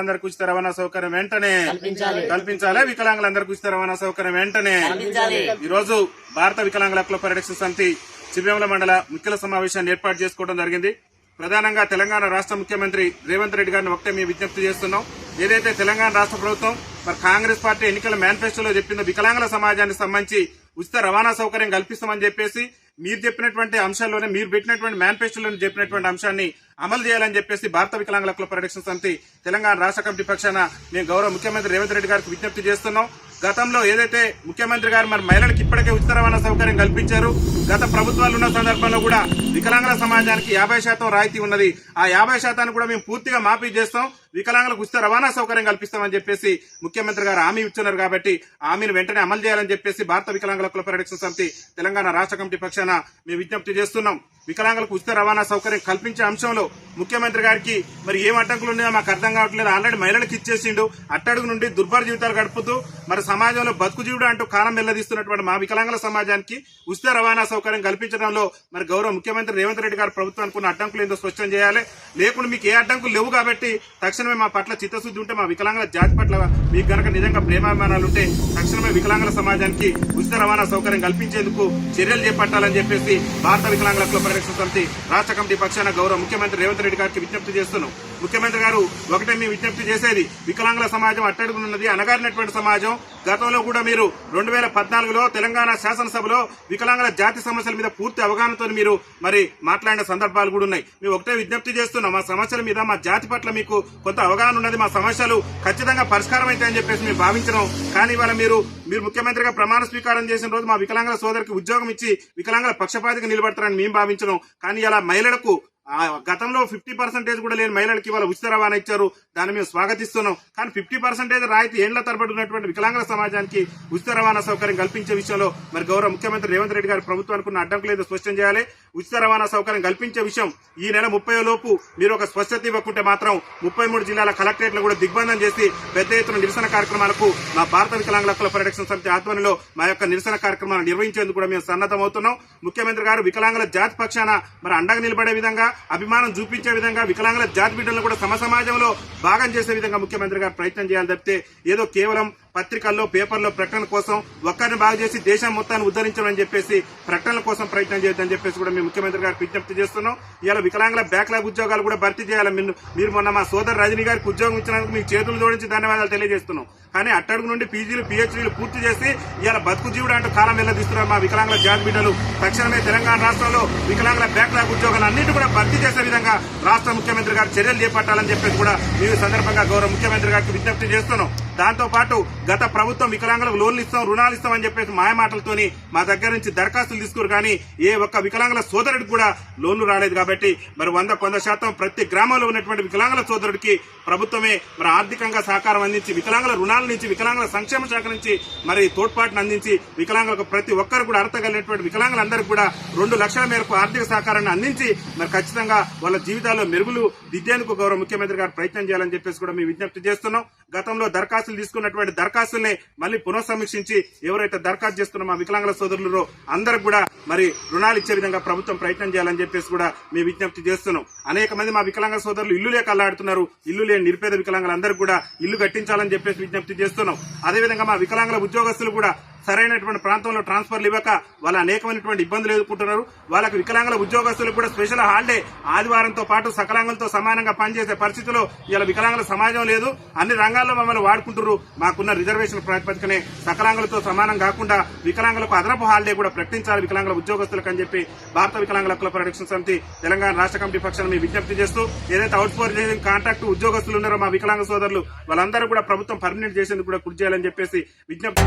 వికలాంగులందరికీ ఉచిత రవాణా సౌకర్యం వెంటనే కల్పించాలి. వికలాంగులందరికీ ఉచిత రవాణా సౌకర్యం వెంటనే. ఈ రోజు భారత వికలాంగుల హక్కుల పరిరక్షణ సమితి చివ్వేముల మండల ముఖ్యుల సమావేశాన్ని ఏర్పాటు చేసుకోవడం జరిగింది. ప్రధానంగా తెలంగాణ రాష్ట్ర ముఖ్యమంత్రి రేవంత్ రెడ్డి గారిని ఒకటే మేము విజ్ఞప్తి చేస్తున్నాం. ఏదైతే తెలంగాణ రాష్ట్ర ప్రభుత్వం మరి కాంగ్రెస్ పార్టీ ఎన్నికల మేనిఫెస్టోలో చెప్పిందో వికలాంగుల సమాజానికి సంబంధించి ఉచిత రవాణా సౌకర్యం కల్పిస్తామని చెప్పేసి మీరు చెప్పినటువంటి అంశాల్లోనే, మీరు పెట్టినటువంటి మేనిఫెస్టోలోనే చెప్పినటువంటి అంశాన్ని అమలు చేయాలని చెప్పేసి భారత వికలాంగుల హక్కుల పరిరక్షణ సమితి తెలంగాణ రాష్ట్ర కమిటీ పక్షాన మేము గౌరవ ముఖ్యమంత్రి రేవంత్ రెడ్డి గారికి విజ్ఞప్తి చేస్తున్నాం. గతంలో ఏదైతే ముఖ్యమంత్రి గారు మరి మహిళలకు ఇప్పటికే ఉచిత రవాణా సౌకర్యం కల్పించారు. గత ప్రభుత్వాలు ఉన్న సందర్భంలో కూడా వికలాంగుల సమాజానికి 50% రాయితీ ఉన్నది. ఆ 50% కూడా మేము పూర్తిగా మాఫీ చేస్తాం, వికలాంగులకు ఉచిత రవాణా సౌకర్యం కల్పిస్తామని చెప్పేసి ముఖ్యమంత్రి గారు హామీ ఇచ్చున్నారు. కాబట్టి హామీని వెంటనే అమలు చేయాలని చెప్పేసి భారత వికలాంగుల హక్కుల పరిరక్షణ సమితి తెలంగాణ రాష్ట్ర కమిటీ పక్షాన మేము విజ్ఞప్తి చేస్తున్నాం. వికలాంగులకు ఉచిత రవాణా సౌకర్యం కల్పించే అంశంలో ముఖ్యమంత్రి గారికి మరి ఏం అడ్డంకులు ఉన్నాయో మాకు అర్థం కావట్లేదు. ఆల్రెడీ మహిళలకు ఇచ్చేసిండు. అట్టడుగు నుండి దుర్భర జీవితాలు గడుపుతూ మరి సమాజంలో బతుకు జీవుడు అంటూ కాలం వెల్లదీస్తున్నటువంటి మా వికలాంగుల సమాజానికి ఉచిత రవాణా సౌకర్యం కల్పించడంలో మరి గౌరవ ముఖ్యమంత్రి రేవంత్ రెడ్డి గారు ప్రభుత్వానికి ఉన్న అడ్డంకులు ఏందో స్పష్టం చేయాలి. లేకుండా మీకు ఏ అడ్డంకులు లేవు కాబట్టి తక్షణమే మా పట్ల చిత్తశుద్ధి ఉంటే, మా వికలాంగుల జాతి పట్ల మీకు గనక నిజంగా ప్రేమాభిమానాలు ఉంటే తక్షణమే వికలాంగుల సమాజానికి ఉచిత రవాణా సౌకర్యం కల్పించేందుకు చర్యలు చేపట్టాలని చెప్పేసి భారత వికలాంగుల హక్కుల పరిరక్షణ సమితి రాష్ట్ర కమిటీ పక్షాన గౌరవ ముఖ్యమంత్రి రేవంత్ రెడ్డి గారికి విజ్ఞప్తి చేస్తున్నాం. ముఖ్యమంత్రి గారు ఒకటే మేము విజ్ఞప్తి చేసేది, వికలాంగుల సమాజం అట్టడుగునున్నది, అణగారినటువంటి సమాజం. గతంలో కూడా మీరు 2014లో తెలంగాణ శాసనసభలో వికలాంగుల జాతి సమస్యల మీద పూర్తి అవగాహనతో మీరు మరి మాట్లాడిన సందర్భాలు కూడా ఉన్నాయి. మేము ఒకటే విజ్ఞప్తి చేస్తున్నాం, మా సమస్యల మీద, మా జాతి పట్ల మీకు కొంత అవగాహన ఉన్నది, మా సమస్యలు ఖచ్చితంగా పరిష్కారం అవుతాయని చెప్పేసి మేము భావించినాం. కానీ ఇవాళ మీరు ముఖ్యమంత్రిగా ప్రమాణ స్వీకారం చేసిన రోజు మా వికలాంగుల సోదరికి ఉద్యోగం ఇచ్చి వికలాంగుల పక్షపాతిగా నిలబడతారని మేము భావించినాం. కానీ ఇలా మహిళలకు గతంలో 50% కూడా లేని మహిళలకి ఇవాళ ఉచిత రవాణా ఇచ్చారు. దాన్ని మేము స్వాగతిస్తున్నాం. కానీ 50% రాయితీ ఏండ్ల తరబడి ఉన్నటువంటి వికలాంగుల సమాజానికి ఉచిత రవాణా సౌకర్యం కల్పించే విషయంలో మరి గౌరవ ముఖ్యమంత్రి రేవంత్ రెడ్డి గారి ప్రభుత్వానికి ఉన్న అడ్డంకులు ఏదో స్పష్టం చేయాలి. ఉచిత రవాణా సౌకర్యం కల్పించే విషయం ఈ నెల 30 లోపు మీరు ఒక స్పష్టత ఇవ్వకుంటే మాత్రం 33 జిల్లాల కలెక్టరేట్లు కూడా దిగ్బంధం చేసి పెద్ద ఎత్తున నిరసన కార్యక్రమాలకు మా భారత వికలాంగుల హక్కుల పరిరక్షణ సమితి ఆధ్వర్యంలో మా యొక్క నిరసన కార్యక్రమాలను నిర్వహించేందుకు కూడా మేము సన్నద్దమవుతున్నాం. ముఖ్యమంత్రి గారు వికలాంగుల జాతి పక్షాన మరి అండగా నిలబడే విధంగా, అభిమానం చూపించే విధంగా, వికలాంగుల జాతి బిడ్డలను కూడా సమాజంలో భాగం చేసే విధంగా ముఖ్యమంత్రి గారు ప్రయత్నం చేయాలి తప్పితే ఏదో కేవలం పత్రికల్లో, పేపర్లో ప్రకటన కోసం ఒక్కరిని బాగు చేసి దేశం మొత్తాన్ని ఉద్ధరించాలని చెప్పేసి ప్రకటనల కోసం ప్రయత్నం చేయొద్దని చెప్పేసి కూడా మేము ముఖ్యమంత్రి గారికి విజ్ఞప్తి చేస్తున్నాం. ఇవాళ వికలాంగుల బ్యాక్లాగ్ ఉద్యోగాలు కూడా భర్తీ చేయాలి. మీరు మొన్న మా సోదరు రజనీ గారికి ఉద్యోగం ఇచ్చినందుకు మీకు చేతులు జోడించి ధన్యవాదాలు తెలియజేస్తున్నాం. కానీ అట్టడుగు నుండి పీజీలు, పిహెచ్డీలు పూర్తి చేసి ఇవాళ బతుకు జీవుడు అంటూ కాలం వెల్లదీస్తున్నారు మా వికలాంగుల జాతి బిడ్డలు. తక్షణమే తెలంగాణ రాష్ట్రంలో వికలాంగుల బ్యాక్లాగ్ ఉద్యోగాలు అన్నింటి కూడా భర్తీ చేసే విధంగా రాష్ట్ర ముఖ్యమంత్రి గారు చర్యలు చేపట్టాలని చెప్పేసి కూడా మేము సందర్భంగా గౌరవ ముఖ్యమంత్రి గారికి విజ్ఞప్తి చేస్తున్నాం. దాంతో పాటు గత ప్రభుత్వం వికలాంగులకు లోన్లు ఇస్తాం, రుణాలు ఇస్తామని చెప్పేసి మాయమాటలతోని మా దగ్గర నుంచి దరఖాస్తులు తీసుకురు. కానీ ఏ ఒక్క వికలాంగుల సోదరుడికి కూడా లోన్లు రాలేదు. కాబట్టి మరి 100% ప్రతి గ్రామంలో ఉన్నటువంటి వికలాంగుల సోదరుడికి ప్రభుత్వమే మరి ఆర్థికంగా సహకారం అందించి, వికలాంగుల రుణాల నుంచి, వికలాంగుల సంక్షేమ శాఖ నుంచి మరి తోడ్పాటును అందించి వికలాంగులకు ప్రతి ఒక్కరు కూడా అర్హత కలిగినటువంటి వికలాంగులందరికీ కూడా 2 లక్షల మేరకు ఆర్థిక సహకారాన్ని అందించి మరి ఖచ్చితంగా వాళ్ళ జీవితాల్లో మెరుగులు దిద్దేందుకు గౌరవ ముఖ్యమంత్రి గారు ప్రయత్నం చేయాలని చెప్పేసి కూడా మేము విజ్ఞప్తి చేస్తున్నాం. గతంలో దరఖాస్తులు తీసుకున్నటువంటి దరఖాస్తుల్ని మళ్ళీ పునఃసమీక్షించి ఎవరైతే దరఖాస్తు చేసుకున్న మా వికలాంగుల సోదరులు అందరికి కూడా మరి రుణాలు ఇచ్చే విధంగా ప్రభుత్వం ప్రయత్నం చేయాలని చెప్పేసి కూడా మేము విజ్ఞప్తి చేస్తున్నాం. అనేక మంది మా వికలాంగ సోదరులు ఇల్లు లేక అల్లాడుతున్నారు. ఇల్లు లేని నిరుపేద వికలాంగులందరికీ కూడా ఇల్లు కట్టించాలని చెప్పేసి విజ్ఞప్తి చేస్తున్నాం. అదేవిధంగా మా వికలాంగుల ఉద్యోగస్తులు కూడా సరైనటువంటి ప్రాంతంలో ట్రాన్స్ఫర్లు ఇవ్వక వాళ్ళ అనేకమైనటువంటి ఇబ్బందులు ఎదుర్కొంటున్నారు. వాళ్ళకి వికలాంగుల ఉద్యోగస్తులకు కూడా స్పెషల్ హాలిడే ఆదివారంతో పాటు సకలాంగులతో సమానంగా పనిచేసే పరిస్థితిలో ఇలా వికలాంగుల సమాజం లేదు. అన్ని రంగాల్లో మమ్మల్ని వాడుకుంటున్నారు. మాకున్న రిజర్వేషన్ ప్రాతిపదికనే సకలాంగులతో సమానం కాకుండా వికలాంగులకు అదనపు హాలిడే కూడా ప్రకటించాలి వికలాంగుల ఉద్యోగస్తులకు అని చెప్పి భారత వికలాంగుల హక్కుల పరిరక్షణ సమితి తెలంగాణ రాష్ట్ర కమిటీ పక్షాన మేము విజ్ఞప్తి చేస్తూ ఏదైతే అవుట్ సోర్సింగ్ కాంట్రాక్ట్ ఉద్యోగస్తులు ఉన్నారో మా వికలాంగ సోదరులు వాళ్ళందరూ కూడా ప్రభుత్వం పర్మనెంట్ చేసేందుకు కూడా కృషి చేయాలని చెప్పేసి విజ్ఞప్తి